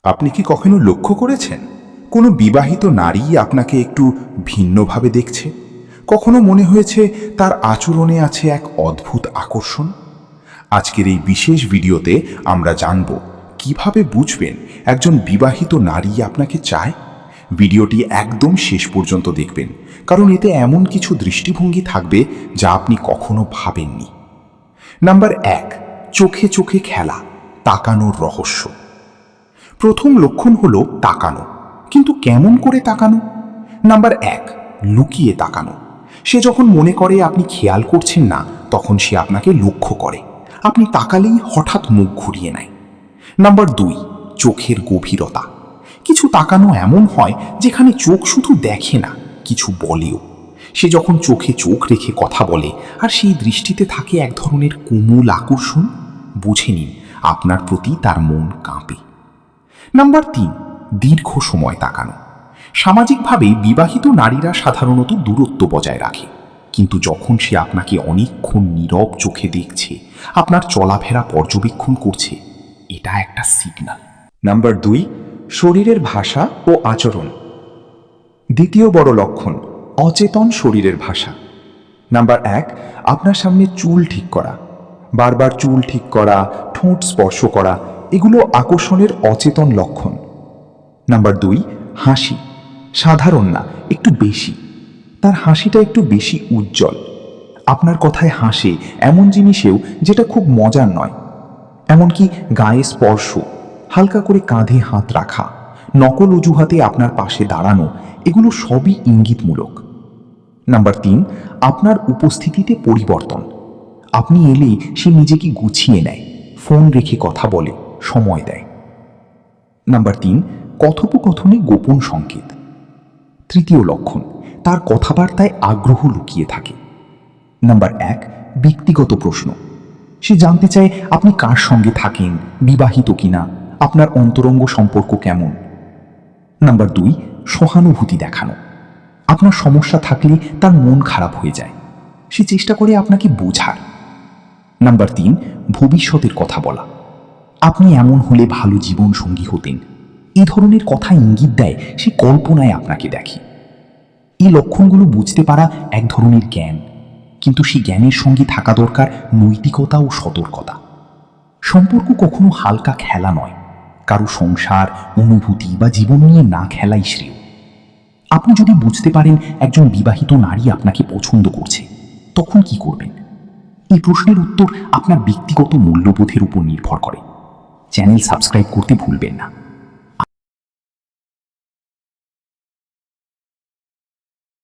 আপনি কি কখনো লক্ষ্য করেছেন কোনো বিবাহিত নারী আপনাকে একটু ভিন্নভাবে দেখছে? কখনো মনে হয়েছে তার আচরণে আছে এক অদ্ভুত আকর্ষণ? আজকের এই বিশেষ ভিডিওতে আমরা জানব কিভাবে বুঝবেন একজন বিবাহিত নারী আপনাকে চায়। ভিডিওটি একদম শেষ পর্যন্ত দেখবেন, কারণ এতে এমন কিছু দৃষ্টিভঙ্গি থাকবে যা আপনি কখনো ভাবেননি। নাম্বার 1, চোখে চোখে খেলা, তাকানোর রহস্য। প্রথম লক্ষণ হলো তাকানো, কিন্তু কেমন করে তাকানো? নাম্বার 1, লুকিয়ে তাকানো। সে যখন মনে করে আপনি খেয়াল করছেন না, তখন সে আপনাকে লক্ষ্য করে। আপনি তাকালেই হঠাৎ মুখ ঘুরিয়ে নেয়। নাম্বার 2, চোখের গভীরতা। কিছু তাকানো এমন হয় যেখানে চোখ শুধু দেখে না, কিছু বলেও। সে যখন চোখে চোখ রেখে কথা বলে আর সেই দৃষ্টিতে থাকে এক ধরনের কোমল আকর্ষণ, বুঝে নিন আপনার প্রতি তার মন কাঁপে। নাম্বার 3, দীর্ঘ সময় তাকানো। সামাজিকভাবে বিবাহিত নারীরা সাধারণত দূরত্ব বজায় রাখে, কিন্তু যখন সে আপনাকে অনেকক্ষণ নীরব চোখে দেখছে, আপনার চলাফেরা পর্যবেক্ষণ করছে, এটা একটা সিগন্যাল। নাম্বার 2, শরীরের ভাষা ও আচরণ। দ্বিতীয় বড় লক্ষণ, অচেতন শরীরের ভাষা। নাম্বার 1, আপনার সামনে চুল ঠিক করা, বারবার চুল ঠিক করা, ঠোঁট স্পর্শ করা, এগুলো আকর্ষণের অচেতন লক্ষণ। নাম্বার 2, হাসি, সাধারণ না, একটু বেশি। তার হাসিটা একটু বেশি উজ্জ্বল। আপনার কথায় হাসে এমন জিনিসেও যেটা খুব মজার নয়। এমনকি গায়ে স্পর্শ, হালকা করে কাঁধে হাত রাখা, নকল অজুহাতে আপনার পাশে দাঁড়ানো, এগুলো সবই ইঙ্গিতমূলক। নাম্বার 3, আপনার উপস্থিতিতে পরিবর্তন। আপনি এলে সে নিজেকে গুছিয়ে নেয়, ফোন রেখে কথা বলে, সময় দেয়। নাম্বার 3, কথোপকথনে গোপন সংকেত। তৃতীয় লক্ষণ, তার কথাবার্তায় আগ্রহ লুকিয়ে থাকে। নাম্বার 1, ব্যক্তিগত প্রশ্ন। সে জানতে চায় আপনি কার সঙ্গে থাকেন, বিবাহিত কিনা, আপনার অন্তরঙ্গ সম্পর্ক কেমন। নাম্বার 2, সহানুভূতি দেখানো। আপনার সমস্যা থাকলে তার মন খারাপ হয়ে যায়, সে চেষ্টা করে আপনাকে বোঝার। নাম্বার 3, ভবিষ্যতের কথা বলা। আপনি এমন হলে ভালো জীবন সঙ্গী হতেন, এই ধরনের কথা ইঙ্গিত দেয় সে কল্পনায় আপনাকে দেখে। এই লক্ষণগুলো বুঝতে পারা এক ধরনের জ্ঞান, কিন্তু সেই জ্ঞানের সঙ্গে থাকা দরকার নৈতিকতা ও সতর্কতা। সম্পর্ক কখনো হালকা খেলা নয়, কারো সংসার, অনুভূতি বা জীবন নিয়ে না খেলাই শ্রেয়। আপনি যদি বুঝতে পারেন একজন বিবাহিত নারী আপনাকে পছন্দ করছে, তখন কি করবেন? এই প্রশ্নের উত্তর আপনার ব্যক্তিগত মূল্যবোধের উপর নির্ভর করে। চ্যানেল সাবস্ক্রাইব করতে ভুলবেন না।